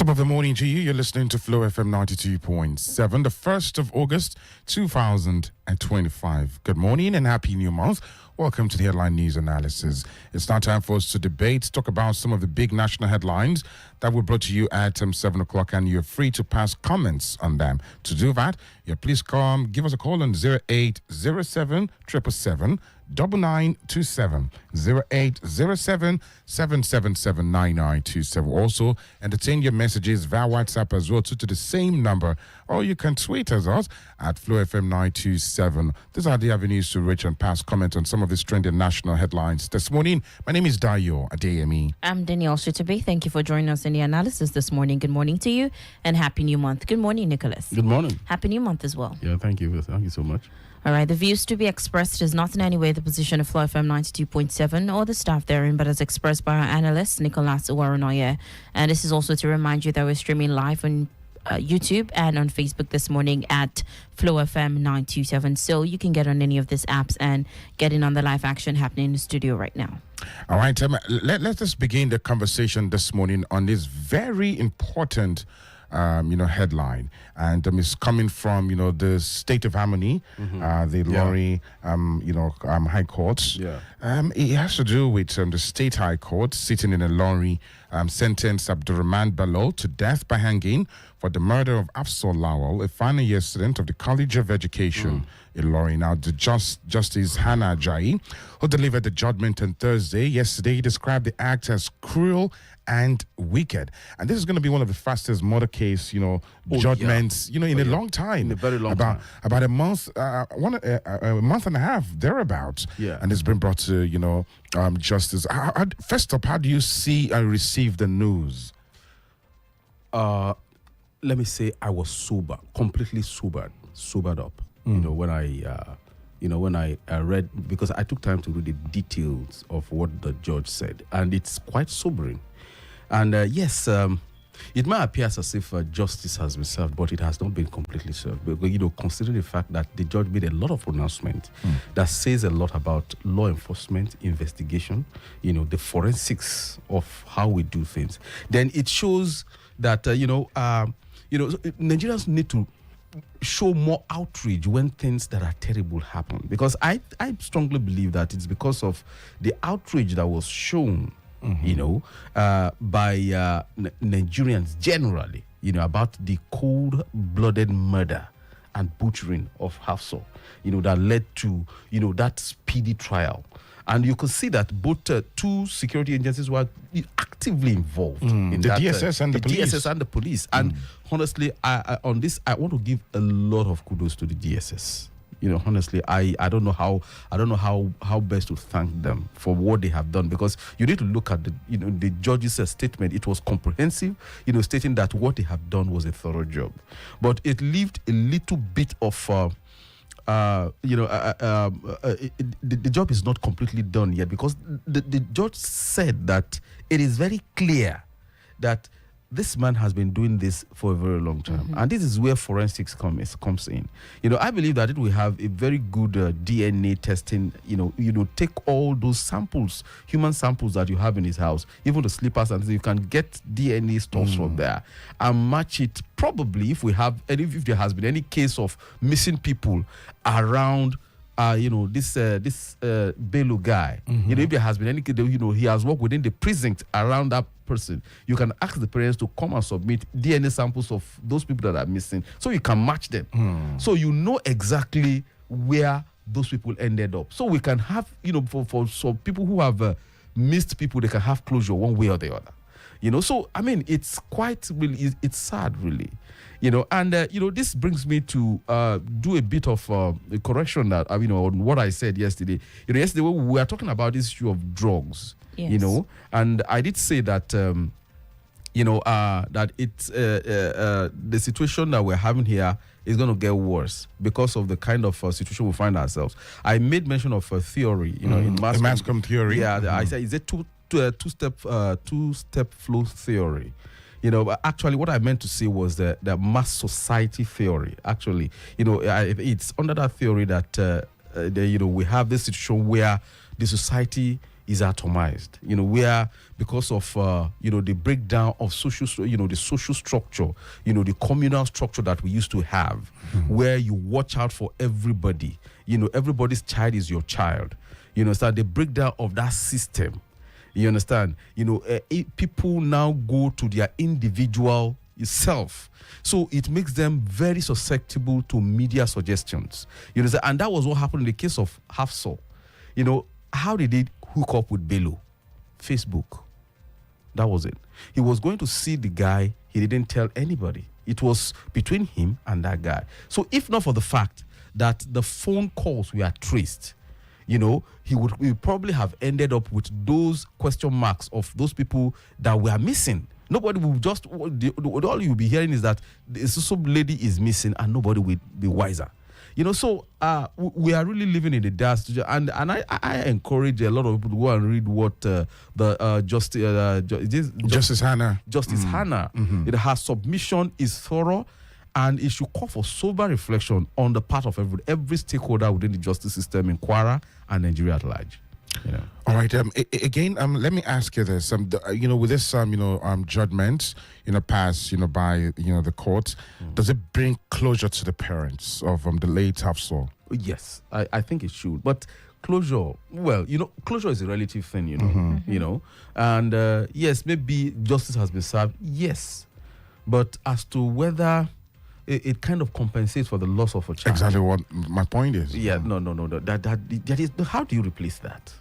Top of the morning to you. You're listening to FlowFM 92.7, the 1st of August, 2025. Good morning and happy new month. Welcome to the headline news analysis. It's now time for us to debate, talk about some of the big national headlines that were brought to you at 7 o'clock, and you're free to pass comments on them. To do that, please give us a call on 0807 777 9927 0807 777 9927. Also, entertain your messages via WhatsApp as well to the same number, or you can tweet us at FlowFM 927. These are the avenues to reach and pass comment on some of these trending national headlines this morning. My name is Adedayo, Adeyemi. I'm Danielle. Shitta-Bey. Thank you for joining us in the analysis this morning. Good morning to you and happy new month. Good morning, Nicholas. Good morning. Happy new month as well. Yeah, thank you. Thank you so much. All right, the views to be expressed is not in any way the position of FlowFM 92.7 or the staff therein, but as expressed by our analyst, Nicholas Uwerunonye. And this is also to remind you that we're streaming live on YouTube and on Facebook this morning at FlowFM 927. So you can get on any of these apps and get in on the live action happening in the studio right now. All right, let's just begin the conversation this morning on this very important headline, and it's coming from the State of Harmony, the Ilorin, High Court. Yeah. It has to do with the State High Court sitting in Ilorin sentenced Abdurrahman Bello to death by hanging for the murder of Afsol Lawal, a final year student of the College of Education. Ilorin. Now, the Justice Hannah Ajayi, who delivered the judgment on Thursday, yesterday, described the act as cruel and wicked. And this is going to be one of the fastest murder case, judgments, in a long time. In a very long time. About a month, a month and a half, thereabouts. Yeah. And it's been brought to, justice. First up, how do you see and receive the news? Let me say I was sober, completely sobered up. When I read, because I took time to read the details of what the judge said, and it's quite sobering. And yes, it might appear as if justice has been served, but it has not been completely served. But, considering the fact that the judge made a lot of pronouncement that says a lot about law enforcement, investigation, the forensics of how we do things, then it shows that Nigerians need to show more outrage when things that are terrible happen, because I strongly believe that it's because of the outrage that was shown by Nigerians generally about the cold-blooded murder and butchering of Hafsa that led to that speedy trial. And you could see that both two security agencies were actively involved in the that, DSS and the police. DSS and the police. And honestly, I want to give a lot of kudos to the DSS. Honestly, I don't know how best to thank them for what they have done, because you need to look at the judge's statement. It was comprehensive, stating that what they have done was a thorough job, but it left a little bit of the job is not completely done yet, because the judge said that it is very clear that this man has been doing this for a very long time. And this is where forensics comes in. I believe that it will have a very good DNA testing, take all those samples, human samples that you have in his house, even the slippers, and you can get DNA stuff from there and match it. Probably if there has been any case of missing people around this Bello guy, if there has been any, he has worked within the precinct around that person, you can ask the parents to come and submit DNA samples of those people that are missing, so you can match them. So exactly where those people ended up. So we can have, for some people who have missed people, they can have closure one way or the other. So I mean, it's quite really, it's sad, really. And this brings me to do a bit of a correction that on what I said yesterday. Yesterday we were talking about this issue of drugs. Yes. And I did say that that it's the situation that we're having here is going to get worse because of the kind of situation we find ourselves. I made mention of a theory, in mass com theory. Yeah, I said, is it two-step flow theory? But actually what I meant to say was the mass society theory. Actually, it's under that theory that we have this situation where the society is atomized. Where because of the breakdown of the social structure, the communal structure that we used to have, where you watch out for everybody. Everybody's child is your child. So the breakdown of that system. You understand? People now go to their individual self. So it makes them very susceptible to media suggestions. And that was what happened in the case of Hafsa. How did he hook up with Bello? Facebook. That was it. He was going to see the guy. He didn't tell anybody. It was between him and that guy. So if not for the fact that the phone calls were traced, he would probably have ended up with those question marks of those people that were missing. Nobody will just, all you'll be hearing is that some lady is missing and nobody will be wiser. So we are really living in the dark. And I encourage a lot of people to go and read what Justice Hannah. Hannah. Her submission is thorough, and it should call for sober reflection on the part of every stakeholder within the justice system in Kwara and Nigeria at large. All right. Again, let me ask you this. With this, judgment, passed, by, the court, does it bring closure to the parents of the late Hafsa? Yes, I think it should. But closure, closure is a relative thing, and yes, maybe justice has been served. Yes, but as to whether it kind of compensates for the loss of a child. Exactly what my point is. Yeah, no. That is, how do you replace that?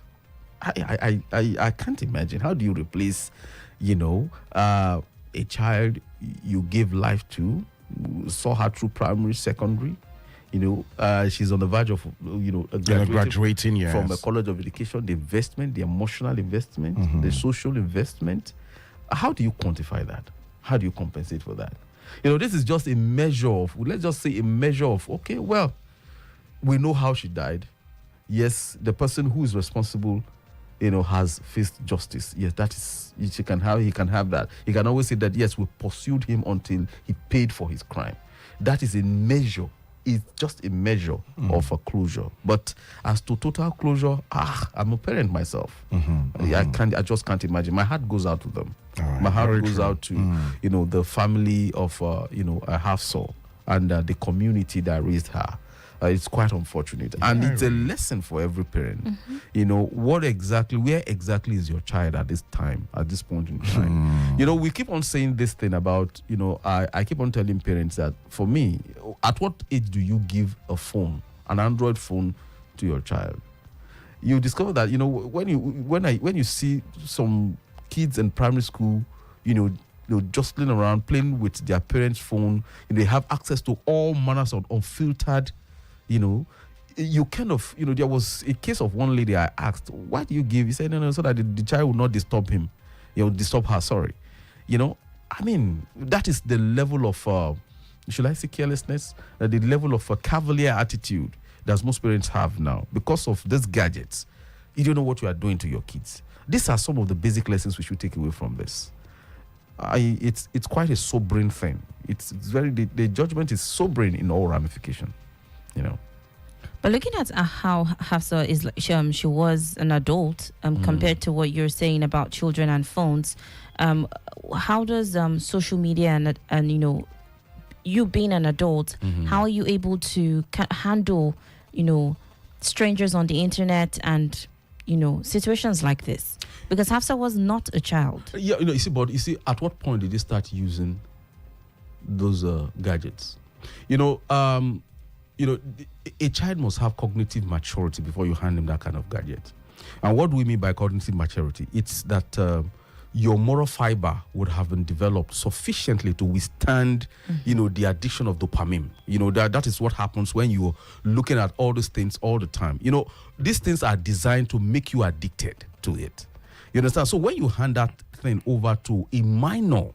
I can't imagine. How do you replace, a child you gave life to, saw her through primary, secondary, she's on the verge of, graduating, yes, from a college of education, the investment, the emotional investment, the social investment. How do you quantify that? How do you compensate for that? This is just a measure of, let's just say a measure of, okay, well, we know how she died. Yes, the person who is responsible, has faced justice. Yes, that is, he can have that. He can always say that, yes, we pursued him until he paid for his crime. That is a measure. It's just a measure of a closure. But as to total closure, I'm a parent myself. I just can't imagine. My heart goes out to them. Right, my heart goes out to, the family of, Hafsa and the community that raised her. It's quite unfortunate. And it's a lesson for every parent. Where exactly is your child at this point in time? We keep on saying this thing about, I keep on telling parents that, for me, at what age do you give a phone, an Android phone, to your child? You discover that, when you see some kids in primary school, jostling around, playing with their parents' phone, they have access to all manners of unfiltered, you kind of, there was a case of one lady I asked, why do you give? He said, no, so that the child will not disturb him. Disturb her, sorry. That is the level of, should I say carelessness? The level of a cavalier attitude that most parents have now because of these gadgets. You don't know what you are doing to your kids. These are some of the basic lessons we should take away from this. It's quite a sobering thing. It's very, the judgment is sobering in all ramification. But looking at how Hafsa is, she was an adult compared to what you're saying about children and phones. How does social media and you being an adult, how are you able to handle strangers on the internet and situations like this? Because Hafsa was not a child. Yeah, you see, at what point did they start using those gadgets? A child must have cognitive maturity before you hand him that kind of gadget. And what do we mean by cognitive maturity? It's that your moral fiber would have been developed sufficiently to withstand, the addiction of dopamine. That is what happens when you're looking at all these things all the time. These things are designed to make you addicted to it. You understand? So when you hand that thing over to a minor,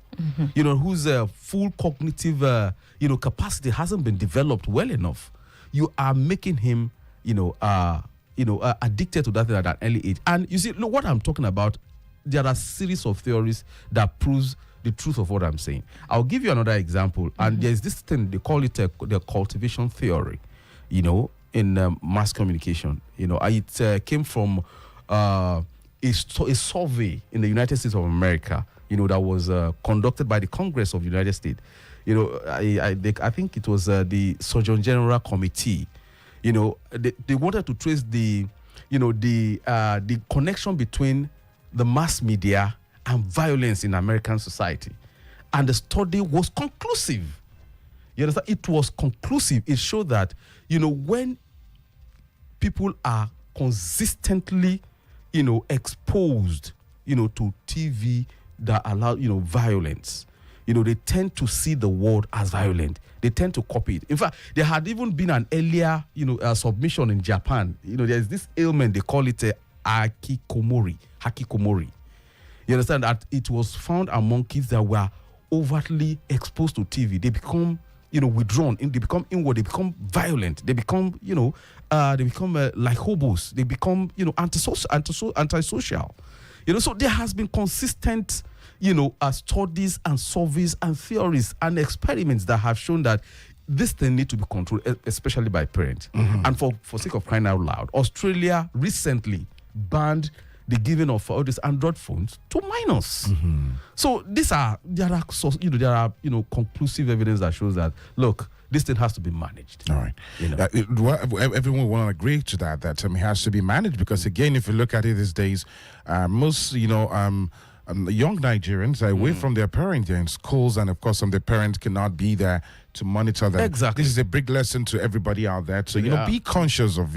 whose full cognitive, capacity hasn't been developed well enough, you are making him, addicted to that thing at an early age. And you see, look, what I'm talking about, there are a series of theories that proves the truth of what I'm saying. I'll give you another example. And there's this thing, they call it the cultivation theory, in mass communication. It came from a a survey in the United States of America, that was conducted by the Congress of the United States. I think it was the Surgeon General Committee. They wanted to trace the connection between the mass media and violence in American society. And the study was conclusive. You understand? It was conclusive. It showed that, when people are consistently, exposed, to TV that allow, violence, they tend to see the world as violent. They tend to copy it. In fact, there had even been an earlier, submission in Japan. There's this ailment, they call it hakikomori. You understand that it was found among kids that were overtly exposed to TV. They become, withdrawn. They become inward. They become violent. They become, like hobos. They become, antisocial. So there has been consistent, studies and surveys and theories and experiments that have shown that this thing needs to be controlled, especially by parents. And for sake of crying out loud, Australia recently banned the giving of all these Android phones to minors. So there are conclusive evidence that shows that, look, this thing has to be managed. All right. Everyone will want to agree to that it has to be managed, because again, if you look at it these days, most young Nigerians are away from their parents. They're in schools, and of course, some of their parents cannot be there to monitor them. Exactly. This is a big lesson to everybody out there. So, be conscious of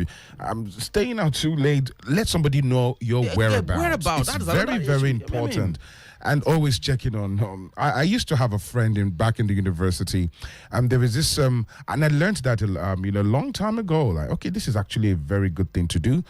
staying out too late. Let somebody know your whereabouts. It's very, very important. And always checking on. I used to have a friend back in the university. There was this, and I learned that a long time ago. Like, okay, this is actually a very good thing to do.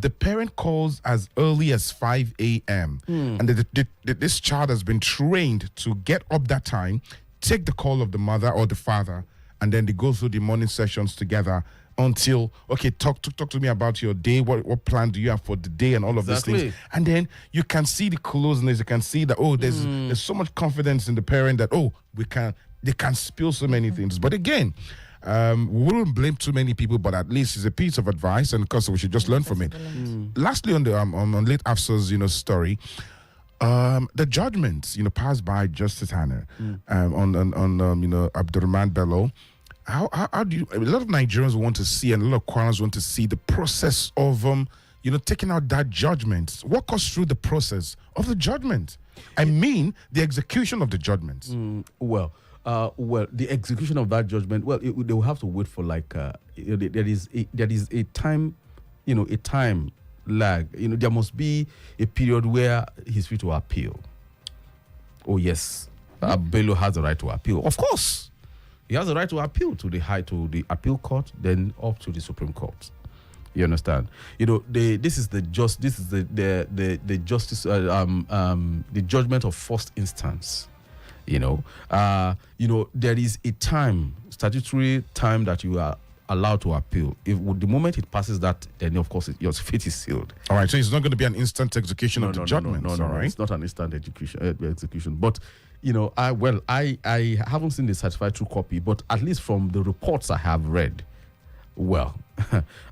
The parent calls as early as 5 a.m. And this child has been trained to get up that time, take the call of the mother or the father, and then they go through the morning sessions together until, okay, talk to me about your day. What plan do you have for the day and all of these things? And then you can see the closeness. You can see that, there's so much confidence in the parent that, they can spill so many things. But again, we wouldn't blame too many people, but at least it's a piece of advice, and of course we should just learn from it. Lastly, on the on late Afsa's story, the judgments passed by Justice Hannah on Abdurrahman Bello. How do you? A lot of Nigerians want to see, and a lot of Kwanzas want to see the process of taking out that judgment. Walk us through the process of the judgment. I mean, the execution of the judgments. The execution of that judgment. They will have to wait for there is a time, a time lag. There must be a period where he's free to appeal. Oh yes, Bello has the right to appeal. Of course, he has the right to appeal to the appeal court, then up to the Supreme Court. You understand? This is the justice, the judgment of first instance. There is a time, statutory time, that you are allowed to appeal. The moment it passes that, then of course your fate is sealed. All right, so it's not going to be an instant execution of the judgment. No, right? It's not an instant execution. But I haven't seen the certified true copy, but at least from the reports I have read,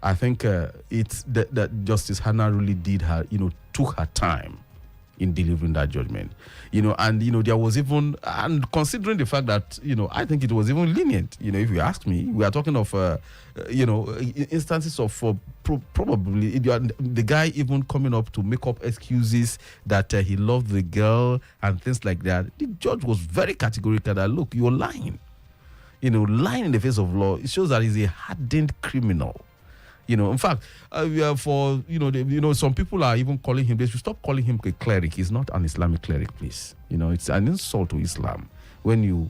I think it's that Justice Hannah really did took her time in delivering that judgment, there was even, and considering the fact that, I think it was even lenient, if you ask me. We are talking of, instances of probably the guy even coming up to make up excuses that he loved the girl and things like that. The judge was very categorical that, look, you're lying. Lying in the face of law, it shows that he's a hardened criminal. In fact, some people are even calling him, they should stop calling him a cleric. He's not an Islamic cleric, please. It's an insult to Islam when you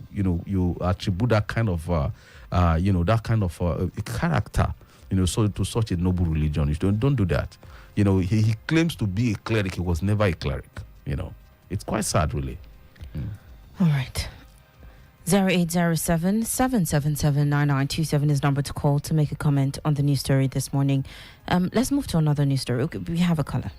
attribute that kind of, character, to such a noble religion. You don't do that. He claims to be a cleric. He was never a cleric. It's quite sad, really. All right. 0807 777 9927 is number to call to make a comment on the news story this morning. Let's move to another news story. Okay, we have a caller.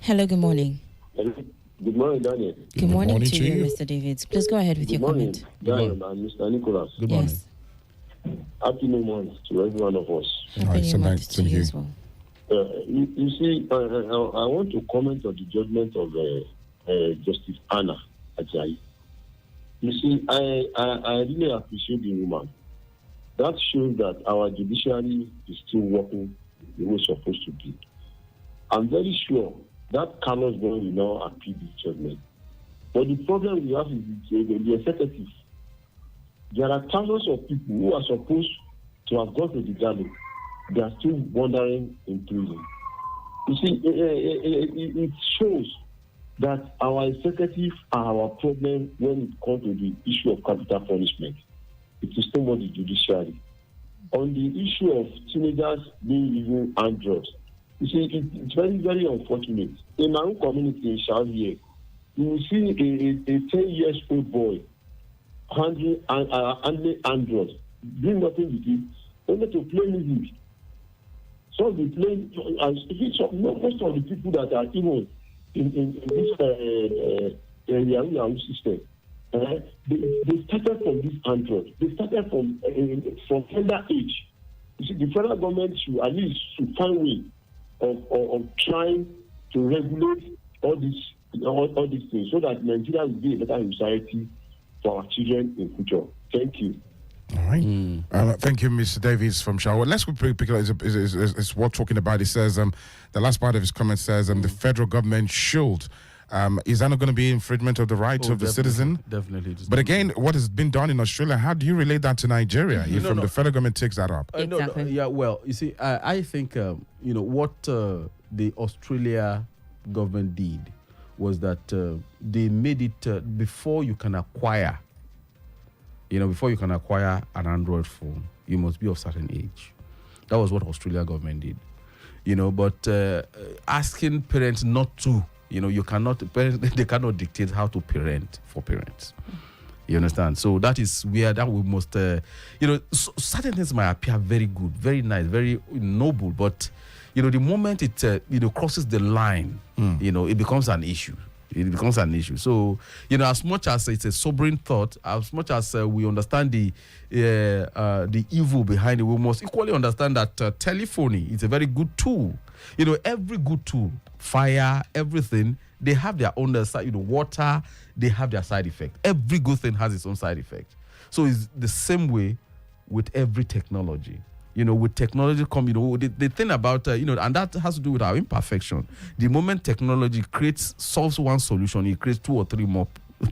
Hello, good morning. Good morning, Danielle. Good morning to you, Mr. Davids. Please go ahead with your comment. Daniel and Mr. Nicholas. Good morning. Yes. Happy New Month to every one of us. Happy New Month to you as well. You see, I want to comment on the judgment of Justice Anna Ajayi. You see, I really appreciate the woman. That shows that our judiciary is still working the way it's supposed to be. I'm very sure that Carlos boy will now appeal this judgment. But the problem we have is the executive. There are thousands of people who are supposed to have gone to the gallery. They are still wandering in prison. You see, it shows that our executive are our problem when it comes to the issue of capital punishment. It is still more the judiciary. On the issue of teenagers being using androids, you see, it's very, very unfortunate. In my own community in Shavia, you will see a 10-year-old boy handling androids, doing nothing with it, only to play music. So they play, most of the people that are even in this Yahoo system, they started from this android. They started from tender age. You see, the federal government should at least find a way of trying to regulate all these things so that Nigeria will be a better society for our children in future. Thank you. All right. Thank you, Mr. Davies from Shawa. Let's go pick it up. It's worth talking about. He says, the last part of his comment says, the federal government should. Is that not going to be infringement of the rights of the citizen? Definitely. But again, what has been done in Australia, how do you relate that to Nigeria if the federal government takes that up? Exactly. Yeah, well, you see, I think, what the Australia government did was that they made it before you can acquire an Android phone, you must be of certain age. That was what Australia government did. But asking parents not to, they cannot dictate how to parent for parents. You understand? So that is where that we must, certain things might appear very good, very nice, very noble, but, the moment it, crosses the line, it becomes an issue. It becomes an issue. So, as much as it's a sobering thought, as much as we understand the evil behind it, we must equally understand that telephony is a very good tool. Every good tool, fire, everything, they have their own side. Water, they have their side effect. Every good thing has its own side effect. So it's the same way with every technology. With technology the thing about, and that has to do with our imperfection. The moment technology solves one solution, it creates 2 or 3 more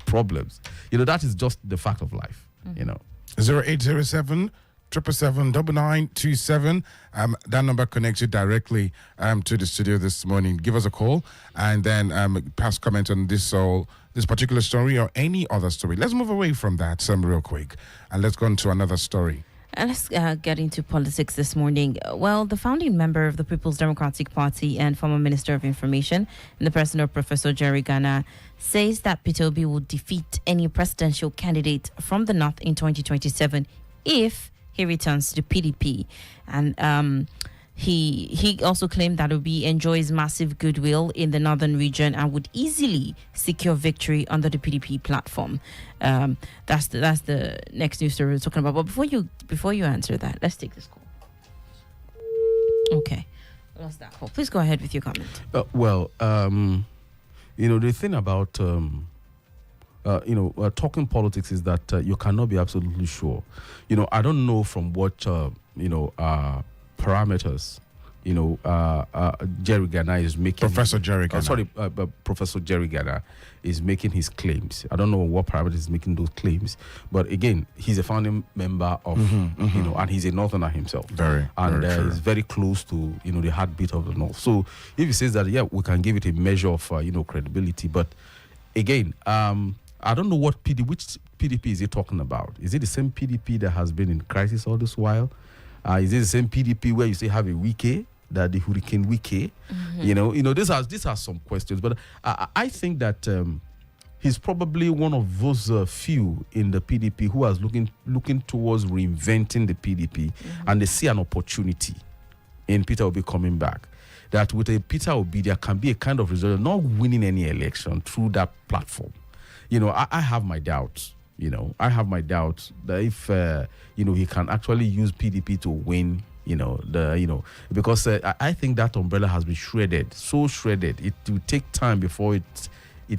problems. That is just the fact of life, 0807 777 that number connects you directly to the studio this morning. Give us a call and then pass comment on this particular story or any other story. Let's move away from that real quick and let's go on to another story. And let's get into politics this morning. Well, the founding member of the People's Democratic Party and former Minister of Information, in the person of Professor Jerry Ghana, says that Peter Obi will defeat any presidential candidate from the North in 2027 if he returns to the PDP. And he also claimed that Obi enjoys massive goodwill in the northern region and would easily secure victory under the PDP platform. That's the next news story we're talking about. But before you answer that, let's take this call. Okay, lost that call. Please go ahead with your comment. The thing about talking politics is that you cannot be absolutely sure. I don't know from what parameters Jerry Ghana is making. Professor Jerry Ghana. Professor Jerry Ghana is making his claims. I don't know what parameters he's making those claims, but again, he's a founding member of, and he's a Northerner himself. Very true. He's very close to, the heartbeat of the North. So if he says that, we can give it a measure of, credibility. But again, I don't know which PDP is he talking about. Is it the same PDP that has been in crisis all this while? Is it the same PDP where you say have a wiki, that the Hurricane wiki? These are some questions. But I think that he's probably one of those few in the PDP who are looking towards reinventing the PDP, and they see an opportunity in Peter Obi coming back. That with a Peter Obi, there can be a kind of result, not winning any election through that platform. I have my doubts. I have my doubts that if he can actually use PDP to win Because I think that umbrella has been shredded, so shredded. It will take time before it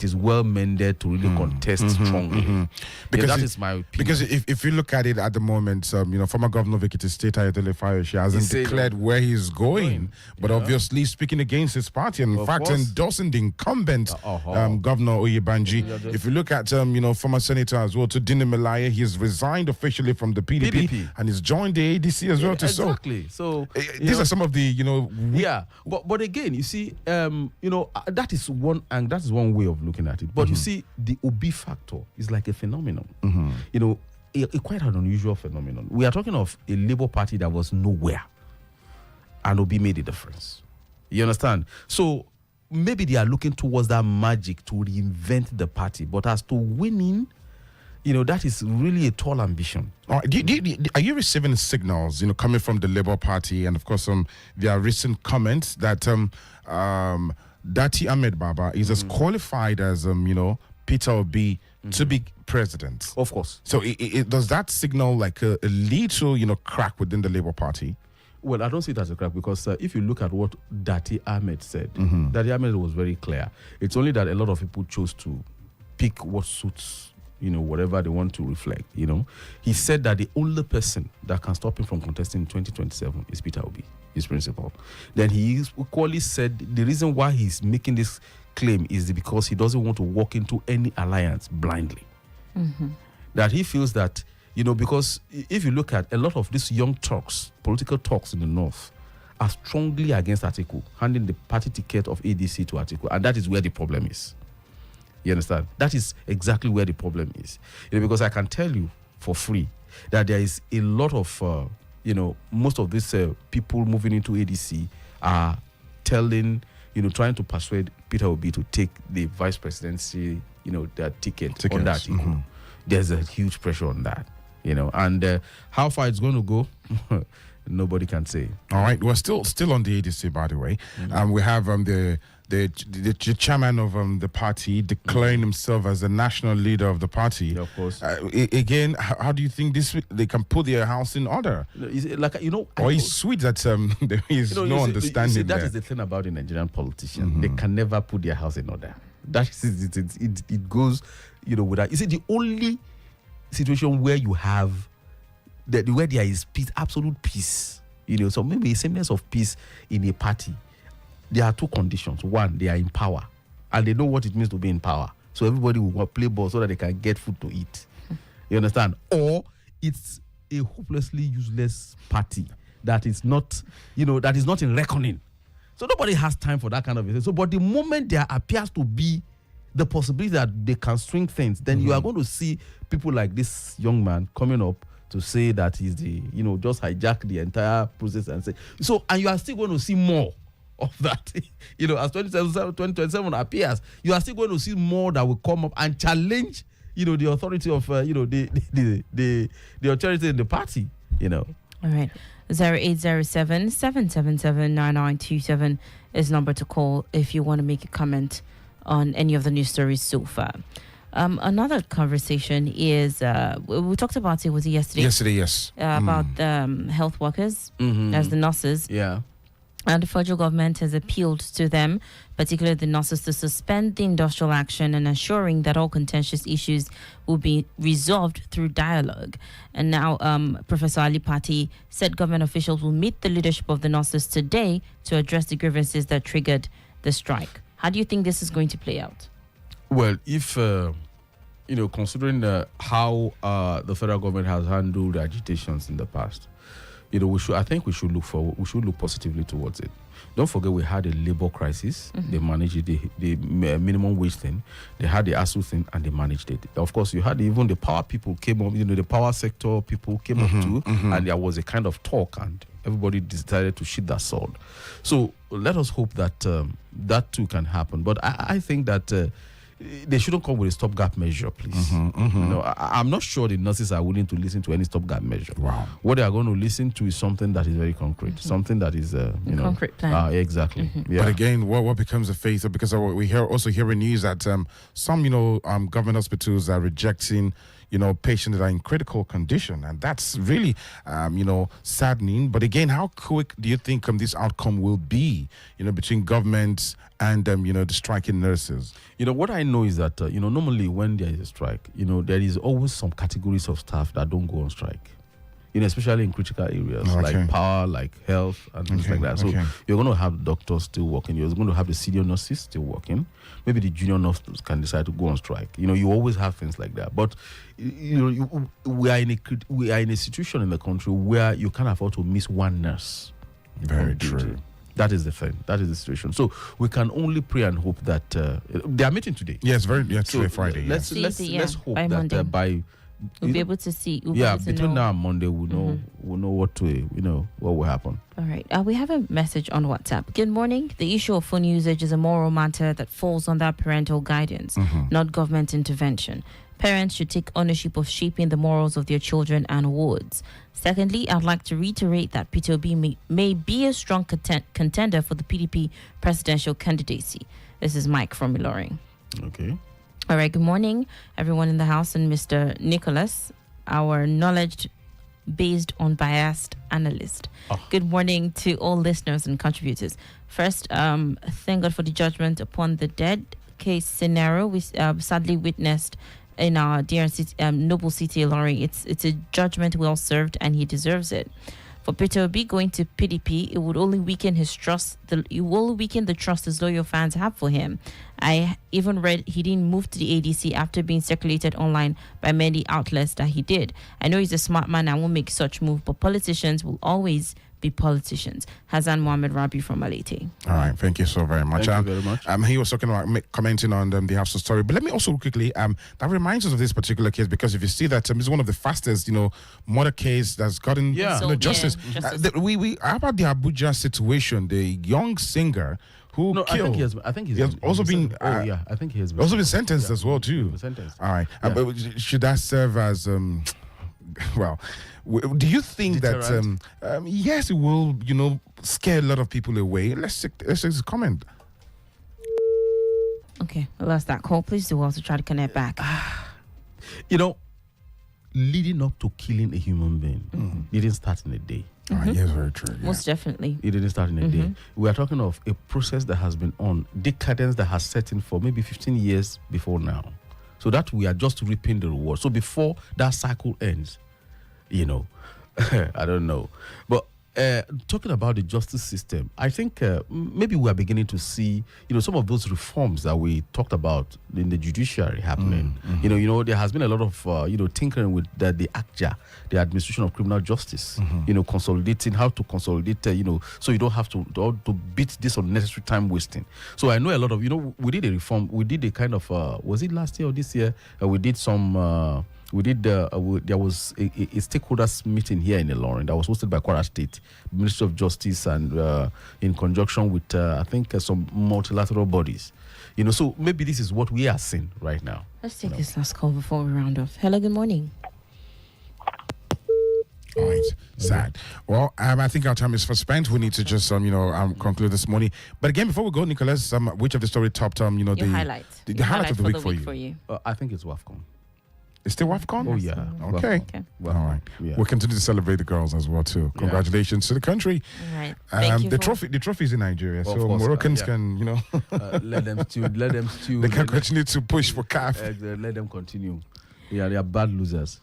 is well mended to really contest strongly. Because that is my opinion. Because if you look at it at the moment, former Governor of Ekiti State, Ayodele Fayose, hasn't declared where he's going, but obviously speaking against his party and in fact endorsing the incumbent Governor Oyebanji. If you look at former Senator as well, to Dini Melaya, he's resigned officially from the PDP and he's joined the ADC as well. Exactly. So these are some of the but again, you see, that is one, and that is one way of looking at it. But you see, the Obi factor is like a phenomenon. A quite an unusual phenomenon. We are talking of a Labour Party that was nowhere, and Obi made a difference. You understand? So maybe they are looking towards that magic to reinvent the party. But as to winning, that is really a tall ambition. Are you receiving signals, coming from the Labour Party, and of course, there are recent comments that Dati Ahmed Baba is as qualified as Peter Obi to be president? Of course. So does that signal like a little crack within the Labour Party? Well, I don't see it as a crack because if you look at what Dati Ahmed said, Dati Ahmed was very clear. It's only that a lot of people chose to pick what suits whatever they want to reflect. He said that the only person that can stop him from contesting in 2027 is Peter Obi, his principal. Then he equally said the reason why he's making this claim is because he doesn't want to walk into any alliance blindly. That he feels that, because if you look at a lot of these young talks, political talks in the North, are strongly against Atiku, handing the party ticket of ADC to Atiku, and that is where the problem is. You understand? That is exactly where the problem is. Because I can tell you for free that there is a lot of, most of these people moving into ADC are trying to persuade Peter Obi to take the vice presidency, their ticket on that. There's a huge pressure on that, and how far it's going to go, nobody can say. All right, we're still on the ADC, by the way. We have the chairman of the party declaring himself as the national leader of the party. Yeah, of course. Again, how do you think they can put their house in order? Or it's sweet that there is no understanding that there. is the thing about the Nigerian politicians. They can never put their house in order. That is it goes, without. You see, the only situation where you have where there is peace, absolute peace, so maybe a semblance of peace in a party. There are two conditions. One, they are in power, and they know what it means to be in power. So everybody will play ball so that they can get food to eat. You understand? Or it's a hopelessly useless party that is not, that is not in reckoning. So nobody has time for that kind of thing. So, but the moment there appears to be the possibility that they can swing things, then you are going to see people like this young man coming up to say that he's just hijack the entire process and say so, and you are still going to see more of that. As 2027 appears, you are still going to see more that will come up and challenge, the authority of, the authority in the party, All right. 0807-777-9927 is number to call if you want to make a comment on any of the news stories so far. Another conversation is, we talked about it, was it yesterday? Yesterday, yes. About health workers as the nurses. Yeah. And the federal government has appealed to them, particularly the nurses, to suspend the industrial action and ensuring that all contentious issues will be resolved through dialogue. And now Professor Ali Pati said government officials will meet the leadership of the nurses today to address the grievances that triggered the strike. How do you think this is going to play out? Well, if, considering how the federal government has handled agitations in the past, we should look positively towards it. Don't forget we had a labor crisis. They managed it, the minimum wage thing. They had the ASU thing and they managed it. Of course, you had even the power people came up, the power sector people came up too, and there was a kind of talk and everybody decided to shoot that sword. So let us hope that that too can happen. But I think that they shouldn't come with a stopgap measure, please. I'm not sure the nurses are willing to listen to any stopgap measure. Wow. What they are going to listen to is something that is very concrete, something that is, concrete plan. Exactly. Yeah. But again, what becomes the face of, because we also hear in news that some, government hospitals are rejecting, patients that are in critical condition, and that's really, saddening. But again, how quick do you think this outcome will be, between government and, the striking nurses? What I know is that, normally when there is a strike, there is always some categories of staff that don't go on strike. Especially in critical areas like power, like health, and things like that. So you're going to have doctors still working. You're going to have the senior nurses still working. Maybe the junior nurses can decide to go on strike. You always have things like that. But we are in a situation in the country where you can't afford to miss one nurse. Very true. That is the thing. That is the situation. So we can only pray and hope that they are meeting today. Yes, today, Friday. Let's hope by that Monday. By we'll be able to see. Between now and Monday, we'll know what will happen. All right. We have a message on WhatsApp. Good morning. The issue of phone usage is a moral matter that falls under parental guidance, not government intervention. Parents should take ownership of shaping the morals of their children and wards. Secondly, I'd like to reiterate that Peter Obi may be a strong contender for the PDP presidential candidacy. This is Mike from Ilorin. Okay. All right, good morning, everyone in the house, and Mr. Nicholas, our knowledge-based, unbiased analyst. Good morning to all listeners and contributors. First, thank God for the judgment upon the dead case scenario we sadly witnessed in our dear city, noble city, Ilorin. It's a judgment well served, and he deserves it. For Peter Obi going to PDP, it would only weaken his trust. It will weaken the trust his loyal fans have for him. I even read he didn't move to the ADC after being circulated online by many outlets that he did. I know he's a smart man and won't make such move, but politicians will always be politicians. Hassan Mohammed Rabi from Alete. All right, thank you so very much. Thank you very much. He was talking about commenting on the Hafsa story, but let me also quickly that reminds us of this particular case, because if you see that it's one of the fastest murder case that's gotten justice. How about the Abuja situation? The young singer who killed. I think he has also been. I think he has been also been sentenced as well too. All right, but should that serve as well? Do you think deterrent? That yes, it will scare a lot of people away? Let's just comment. Okay, I lost that call. Please do well to try to connect back. Leading up to killing a human being didn't start in a day. Yes, very true. Yeah. Most definitely. It didn't start in a day. We are talking of a process that has been on decadence, that has set in for maybe 15 years before now. So that we are just reaping the reward. So before that cycle ends, I don't know. But talking about the justice system, I think maybe we are beginning to see, some of those reforms that we talked about in the judiciary happening. There has been a lot of, tinkering with the ACJA, the Administration of Criminal Justice, consolidating, how to consolidate, so you don't have to beat this unnecessary time wasting. So I know a lot of, we did a reform, we did a kind of, was it last year or this year? We did some... there was a stakeholders meeting here in Ilorin that was hosted by Kwara State Ministry of Justice and in conjunction with I think some multilateral bodies. So maybe this is what we are seeing right now. Let's take this last call before we round off. Hello, good morning. All right, sad. Well, I think our time is spent. We need to just conclude this morning. But again, before we go, Nicholas, which of the story topped the highlight? The highlight of the week for you. I think it's WAFCON. It's still WAFCON? Oh, yeah. Okay. Well, all right. Yeah. We'll continue to celebrate the girls as well, too. Congratulations to the country. All right. Thank you the trophy is in Nigeria, so course, Moroccans can, let them stew. They can continue to push for CAF. Let them continue. Yeah, they are bad losers.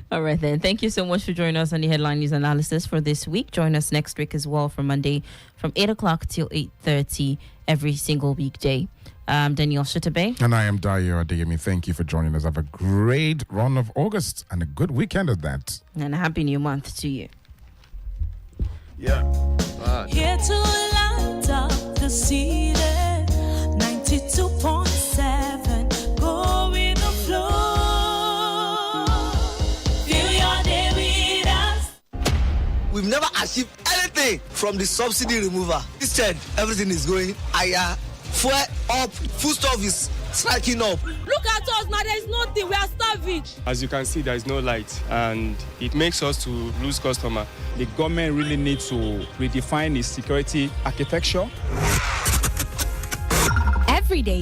All right, then. Thank you so much for joining us on the Headline News Analysis for this week. Join us next week as well for Monday from 8 o'clock till 8:30 every single weekday. Danielle Shitta-Bey. And I am Adeyemi. Thank you for joining us. Have a great run of August and a good weekend at that. And a happy new month to you. Yeah. Here to light up the city, 92.7, go with the flow. Feel your day with us. We've never achieved anything from the subsidy remover. Instead, everything is going higher. Fuel up, food stuff is striking up. Look at us now, there is nothing, we are starving. As you can see, there is no light, and it makes us to lose customer. The government really needs to redefine its security architecture. Every day.